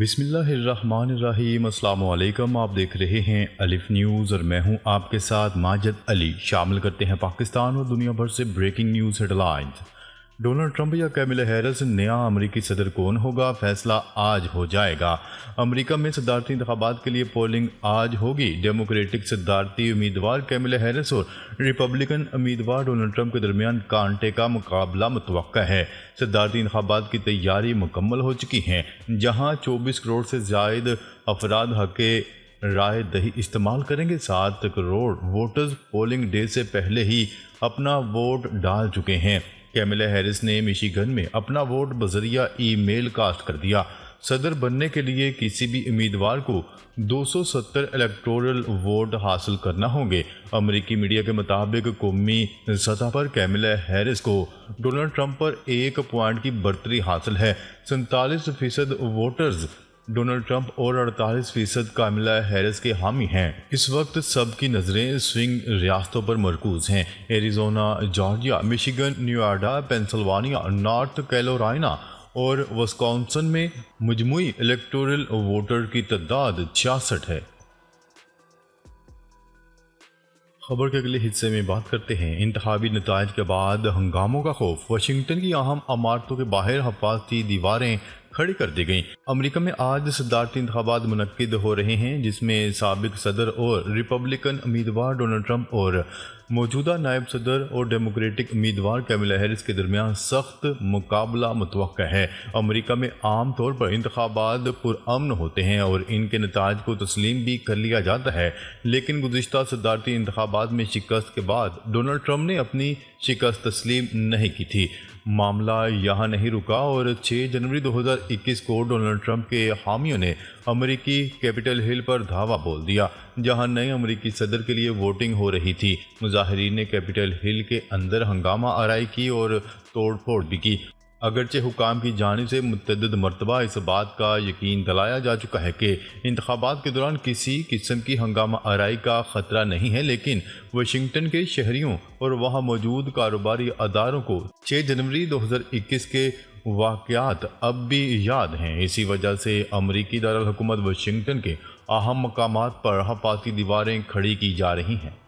بسم اللہ الرحمن الرحیم۔ السلام علیکم، آپ دیکھ رہے ہیں الف نیوز اور میں ہوں آپ کے ساتھ ماجد علی۔ شامل کرتے ہیں پاکستان اور دنیا بھر سے breaking news headlines. Donald Trump یا کیملا ہیرس نیا امریکی صدر کون ہوگا؟ فیصلہ آج ہو جائے گا۔ امریکہ میں صدارتی انتخابات کے لیے پولنگ آج ہوگی۔ ڈیموکریٹک صدارتی امیدوار کیملا ہیرس اور ریپبلکن امیدوار ڈونلڈ ٹرمپ کے درمیان کانٹے کا مقابلہ متوقع ہے۔ صدارتی انتخابات کی تیاری مکمل ہو چکی ہیں، جہاں 24 کروڑ سے زائد افراد حق رائے دہی استعمال کریں گے۔ 7 کروڑ ووٹرز پولنگ ڈے سے پہلے ہی اپنا ووٹ ڈال چکے ہیں۔ کیملا ہیرس نے میشیگن میں اپنا ووٹ بذریعہ ای میل کاسٹ کر دیا۔ صدر بننے کے لیے کسی بھی امیدوار کو 270 الیکٹورل ووٹ حاصل کرنا ہوں گے۔ امریکی میڈیا کے مطابق قومی سطح پر کیملا ہیرس کو ڈونلڈ ٹرمپ پر 1 پوائنٹ کی برتری حاصل ہے۔ 47% ووٹرز ڈونلڈ ٹرمپ اور 48% کیملا ہیرس کے حامی ہیں۔ اس وقت سب کی نظریں سوئنگ ریاستوں پر مرکوز ہیں۔ Arizona, Georgia, Michigan, Nevada, Pennsylvania, North Carolina اور وسکونسن میں مجموعی الیکٹورل ووٹر کی تعداد 66 ہے۔ خبر کے اگلے حصے میں بات کرتے ہیں انتخابی نتائج کے بعد ہنگاموں کا خوف۔ واشنگٹن کی اہم عمارتوں کے باہر حفاظتی دیواریں کھڑی کر دی گئیں۔ امریکہ میں آج صدارتی انتخابات منعقد ہو رہے ہیں، جس میں سابق صدر اور ریپبلکن امیدوار ڈونلڈ ٹرمپ اور موجودہ نائب صدر اور ڈیموکریٹک امیدوار کیملا ہیرس کے درمیان سخت مقابلہ متوقع ہے۔ امریکہ میں عام طور پر انتخابات پرامن ہوتے ہیں اور ان کے نتائج کو تسلیم بھی کر لیا جاتا ہے، لیکن گزشتہ صدارتی انتخابات میں شکست کے بعد ڈونلڈ ٹرمپ نے اپنی شکست تسلیم نہیں کی تھی۔ معاملہ یہاں نہیں رکا اور 6 جنوری 2021 کو ڈونلڈ ٹرمپ کے حامیوں نے امریکی کیپٹل ہل پر دھاوا بول دیا، جہاں نئے امریکی صدر کے لیے ووٹنگ ہو رہی تھی۔ مظاہرین نے کیپٹل ہل کے اندر ہنگامہ آرائی کی اور توڑ پھوڑ بھی کی، اگرچہ حکام کی جانب سے متعدد مرتبہ اس بات کا یقین دلایا جا چکا ہے کہ انتخابات کے دوران کسی قسم کی ہنگامہ آرائی کا خطرہ نہیں ہے، لیکن واشنگٹن کے شہریوں اور وہاں موجود کاروباری اداروں کو 6 جنوری 2021 کے واقعات اب بھی یاد ہیں۔ اسی وجہ سے امریکی دارالحکومت واشنگٹن کے اہم مقامات پر حفاظتی دیواریں کھڑی کی جا رہی ہیں۔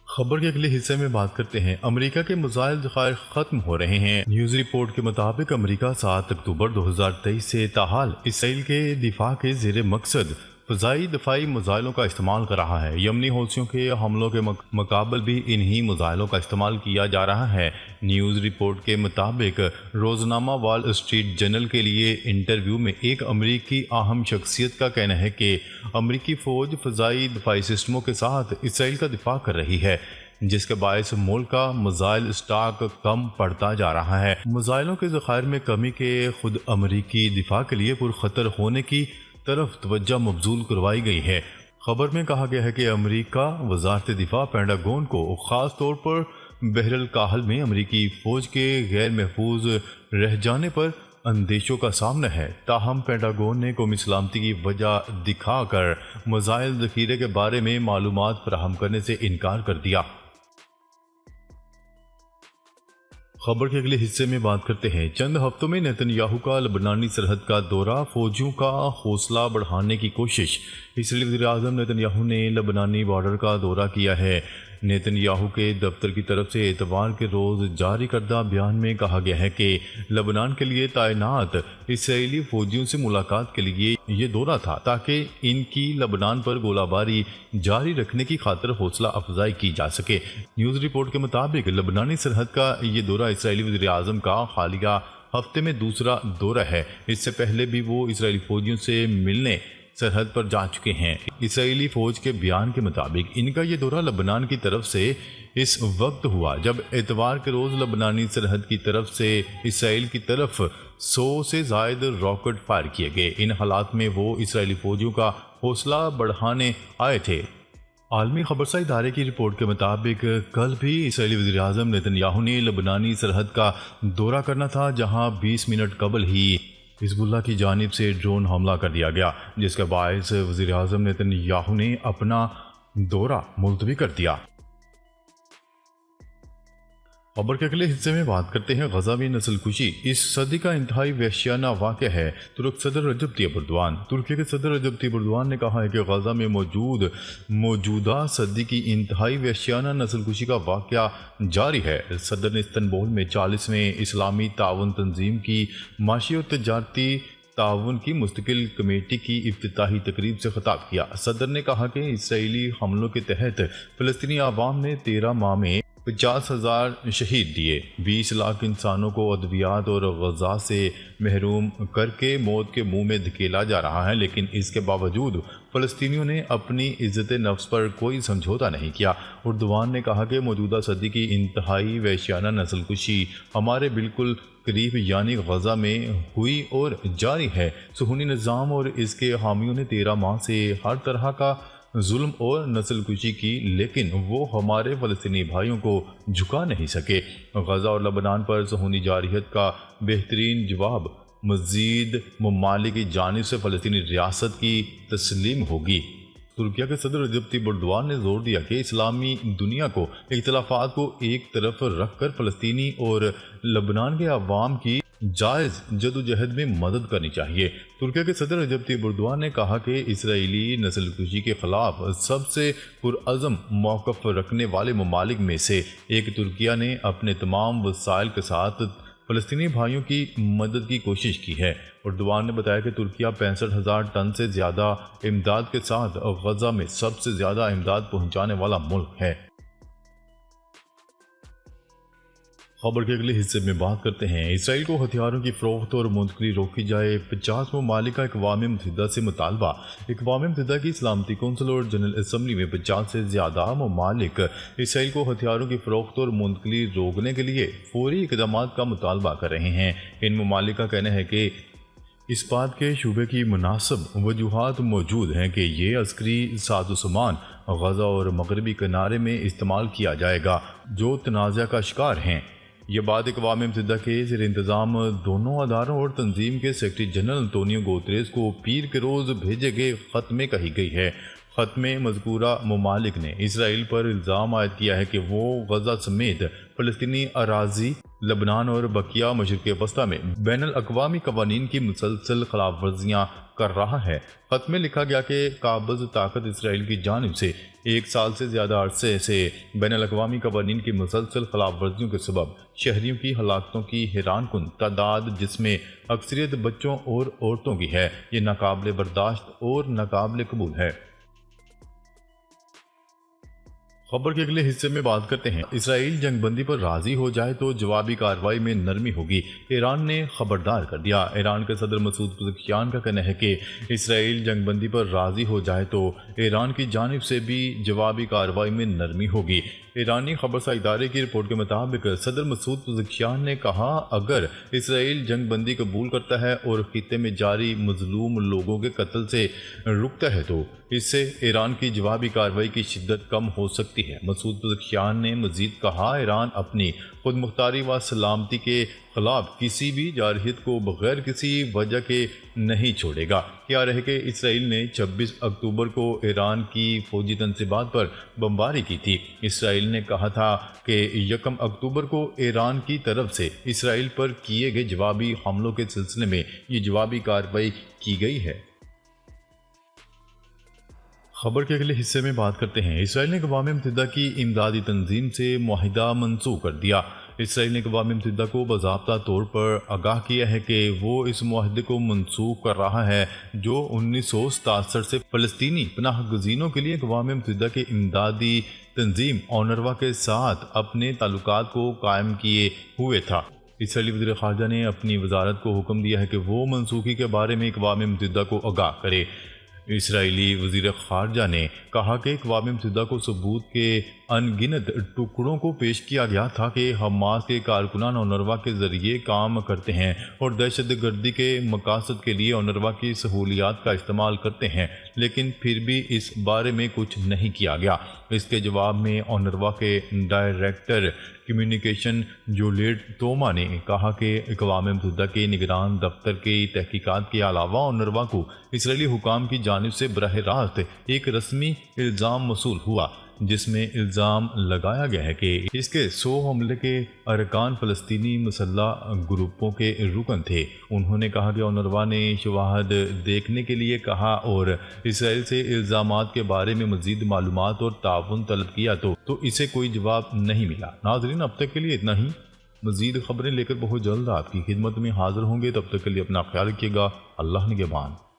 خبر کے اگلے حصے میں بات کرتے ہیں امریکہ کے میزائل ذخائر ختم ہو رہے ہیں۔ نیوز رپورٹ کے مطابق امریکہ 7 اکتوبر 2023 سے تاحال اسرائیل کے دفاع کے زیر مقصد فضائی دفاعی میزائلوں کا استعمال کر رہا ہے۔ یمنی حوثیوں کے حملوں کے مقابل بھی انہی میزائلوں کا استعمال کیا جا رہا ہے۔ نیوز رپورٹ کے مطابق روزنامہ وال اسٹریٹ جرنل کے لیے انٹرویو میں ایک امریکی اہم شخصیت کا کہنا ہے کہ امریکی فوج فضائی دفاعی سسٹموں کے ساتھ اسرائیل کا دفاع کر رہی ہے، جس کے باعث ملک کا میزائل اسٹاک کم پڑتا جا رہا ہے۔ میزائلوں کے ذخائر میں کمی کے خود امریکی دفاع کے لیے پرخطر ہونے کی طرف توجہ مبذول کروائی گئی ہے۔ خبر میں کہا گیا ہے کہ امریکہ وزارت دفاع پینٹاگون کو خاص طور پر بحر الکاہل میں امریکی فوج کے غیر محفوظ رہ جانے پر اندیشوں کا سامنا ہے، تاہم پینٹاگون نے قومی سلامتی کی وجہ دکھا کر میزائل ذخیرے کے بارے میں معلومات فراہم کرنے سے انکار کر دیا۔ خبر کے اگلے حصے میں بات کرتے ہیں چند ہفتوں میں نیتن یاہو کا لبنانی سرحد کا دورہ، فوجیوں کا حوصلہ بڑھانے کی کوشش۔ اسرائیلی وزیر اعظم نیتن یاہو نے لبنانی بارڈر کا دورہ کیا ہے۔ نیتن یاہو کے دفتر کی طرف سے اتوار کے روز جاری کردہ بیان میں کہا گیا ہے کہ لبنان کے لیے تعینات اسرائیلی فوجیوں سے ملاقات کے لیے یہ دورہ تھا، تاکہ ان کی لبنان پر گولہ باری جاری رکھنے کی خاطر حوصلہ افزائی کی جا سکے۔ نیوز رپورٹ کے مطابق لبنانی سرحد کا یہ دورہ اسرائیلی وزیر اعظم کا حالیہ ہفتے میں دوسرا دورہ ہے۔ اس سے پہلے بھی وہ اسرائیلی فوجیوں سے ملنے سرحد پر جا چکے ہیں۔ اسرائیلی فوج کے بیان کے مطابق ان کا یہ دورہ لبنان کی طرف سے اس وقت ہوا جب اتوار کے روز لبنانی سرحد کی طرف سے اسرائیل کی طرف 100 سے زائد راکٹ فائر کیے گئے۔ ان حالات میں وہ اسرائیلی فوجیوں کا حوصلہ بڑھانے آئے تھے۔ عالمی خبرسا ادارے کی رپورٹ کے مطابق کل بھی اسرائیلی وزیر اعظم نیتن یاہو نے لبنانی سرحد کا دورہ کرنا تھا، جہاں 20 منٹ قبل ہی حزب اللہ کی جانب سے ڈرون حملہ کر دیا گیا، جس کے باعث وزیر اعظم نیتن یاہو نے اپنا دورہ ملتوی کر دیا۔ خبر کے اگلے حصے میں بات کرتے ہیں غزہ میں نسل کشی اس صدی کا انتہائی وحشیانہ واقعہ ہے۔ ترک صدر رجب طیب اردوان ترکی کے صدر رجب طیب اردوان نے کہا ہے کہ غزہ میں موجودہ صدی کی انتہائی وحشیانہ نسل کشی کا واقعہ جاری ہے۔ صدر نے استنبول میں 40ویں اسلامی تعاون تنظیم کی معاشی اور تجارتی تعاون کی مستقل کمیٹی کی افتتاحی تقریب سے خطاب کیا۔ صدر نے کہا کہ اسرائیلی حملوں کے تحت فلسطینی عوام نے 13 ماہ میں 50,000 شہید دیے، 20 لاکھ انسانوں کو ادویات اور غذا سے محروم کر کے موت کے منہ میں دھکیلا جا رہا ہے، لیکن اس کے باوجود فلسطینیوں نے اپنی عزت نفس پر کوئی سمجھوتا نہیں کیا۔ اردوان نے کہا کہ موجودہ صدی کی انتہائی وحشیانہ نسل کشی ہمارے بالکل قریب یعنی غزہ میں ہوئی اور جاری ہے۔ صہیونی نظام اور اس کے حامیوں نے 13 ماہ سے ہر طرح کا ظلم اور نسل کشی کی، لیکن وہ ہمارے فلسطینی بھائیوں کو جھکا نہیں سکے۔ غزہ اور لبنان پر صہیونی جارحیت کا بہترین جواب مزید ممالک کی جانب سے فلسطینی ریاست کی تسلیم ہوگی۔ ترکیہ کے صدر رجب طیب اردوان نے زور دیا کہ اسلامی دنیا کو اختلافات کو ایک طرف رکھ کر فلسطینی اور لبنان کے عوام کی جائز جدوجہد میں مدد کرنی چاہیے۔ ترکیہ کے صدر رجب طیب اردوان نے کہا کہ اسرائیلی نسل کشی کے خلاف سب سے پرعزم موقف رکھنے والے ممالک میں سے ایک ترکیہ نے اپنے تمام وسائل کے ساتھ فلسطینی بھائیوں کی مدد کی کوشش کی ہے۔ اردوان نے بتایا کہ ترکیہ 65,000 ٹن سے زیادہ امداد کے ساتھ غزہ میں سب سے زیادہ امداد پہنچانے والا ملک ہے۔ خبر کے اگلے حصے میں بات کرتے ہیں اسرائیل کو ہتھیاروں کی فروخت اور منتقلی روکی جائے، 50 ممالک کا اقوام متحدہ سے مطالبہ۔ اقوام متحدہ کی سلامتی کونسل اور جنرل اسمبلی میں 50 سے زیادہ ممالک اسرائیل کو ہتھیاروں کی فروخت اور منتقلی روکنے کے لیے فوری اقدامات کا مطالبہ کر رہے ہیں۔ ان ممالک کا کہنا ہے کہ اس بات کے شعبے کی مناسب وجوہات موجود ہیں کہ یہ عسکری ساز و سامان غزہ اور مغربی کنارے میں استعمال کیا جائے گا جو تنازع کا شکار ہیں۔ یہ بات اقوام متحدہ کے زیر انتظام دونوں اداروں اور تنظیم کے سیکرٹری جنرل انطونیو گوتریس کو پیر کے روز بھیجے گئے خط میں کہی گئی ہے۔ خط میں مذکورہ ممالک نے اسرائیل پر الزام عائد کیا ہے کہ وہ غزہ سمیت فلسطینی اراضی، لبنان اور بقیہ مشرق وسطیٰ میں بین الاقوامی قوانین کی مسلسل خلاف ورزیاں کر رہا ہے۔ خط میں لکھا گیا کہ قابض طاقت اسرائیل کی جانب سے 1 سال سے زیادہ عرصے سے بین الاقوامی قوانین کی مسلسل خلاف ورزیوں کے سبب شہریوں کی ہلاکتوں کی حیران کن تعداد، جس میں اکثریت بچوں اور عورتوں کی ہے، یہ ناقابل برداشت اور ناقابل قبول ہے۔ خبر کے اگلے حصے میں بات کرتے ہیں اسرائیل جنگ بندی پر راضی ہو جائے تو جوابی کارروائی میں نرمی ہوگی، ایران نے خبردار کر دیا۔ ایران کے صدر مسعود پزشکیان کا کہنا ہے کہ اسرائیل جنگ بندی پر راضی ہو جائے تو ایران کی جانب سے بھی جوابی کارروائی میں نرمی ہوگی۔ ایرانی خبرسا ادارے کی رپورٹ کے مطابق صدر مسعود پزشکیان نے کہا اگر اسرائیل جنگ بندی قبول کرتا ہے اور خطے میں جاری مظلوم لوگوں کے قتل سے رکتا ہے تو اس سے ایران کی جوابی کارروائی کی شدت کم ہو سکتی ہے۔ مسعود پزشکیان نے مزید کہا ایران اپنی خود مختاری و سلامتی کے خلاف کسی بھی جارحیت کو بغیر کسی وجہ کے نہیں چھوڑے گا۔ کیا رہے کہ اسرائیل نے 26 اکتوبر کو ایران کی فوجی تنصیبات پر بمباری کی تھی۔ اسرائیل نے کہا تھا کہ 1 اکتوبر کو ایران کی طرف سے اسرائیل پر کیے گئے جوابی حملوں کے سلسلے میں یہ جوابی کارروائی کی گئی ہے۔ خبر کے اگلے حصے میں بات کرتے ہیں اسرائیل نے اقوام متحدہ کی امدادی تنظیم سے معاہدہ منسوخ کر دیا۔ اسرائیل نے اقوام متحدہ کو باضابطہ طور پر آگاہ کیا ہے کہ وہ اس معاہدے کو منسوخ کر رہا ہے جو 1967 سے فلسطینی پناہ گزینوں کے لیے اقوام متحدہ کے امدادی تنظیم اونروا کے ساتھ اپنے تعلقات کو قائم کیے ہوئے تھا۔ اسرائیلی وزیر خارجہ نے اپنی وزارت کو حکم دیا ہے کہ وہ منسوخی کے بارے میں اقوام متحدہ کو آگاہ کرے۔ اسرائیلی وزیر خارجہ نے کہا کہ اقوام متحدہ کو ثبوت کے ان گنت ٹکڑوں کو پیش کیا گیا تھا کہ حماس کے کارکنان اونروا کے ذریعے کام کرتے ہیں اور دہشت گردی کے مقاصد کے لیے اونروا کی سہولیات کا استعمال کرتے ہیں، لیکن پھر بھی اس بارے میں کچھ نہیں کیا گیا۔ اس کے جواب میں اونروا کے ڈائریکٹر کمیونیکیشن جولیٹ توما نے کہا کہ اقوام متحدہ کے نگران دفتر کی تحقیقات کے علاوہ اونروا کو اسرائیلی حکام کی جانب سے براہ راست ایک رسمی الزام موصول ہوا۔ جس میں الزام لگایا گیا ہے کہ اس کے 100 حملے کے ارکان فلسطینی مسلح گروپوں کے رکن تھے۔ انہوں نے کہا کہ اونروا نے شواہد دیکھنے کے لیے کہا اور اسرائیل سے الزامات کے بارے میں مزید معلومات اور تعاون طلب کیا تو اسے کوئی جواب نہیں ملا۔ ناظرین، اب تک کے لیے اتنا ہی۔ مزید خبریں لے کر بہت جلد آپ کی خدمت میں حاضر ہوں گے، تب تک کے لیے اپنا خیال رکھیے گا۔ اللہ نگہبان۔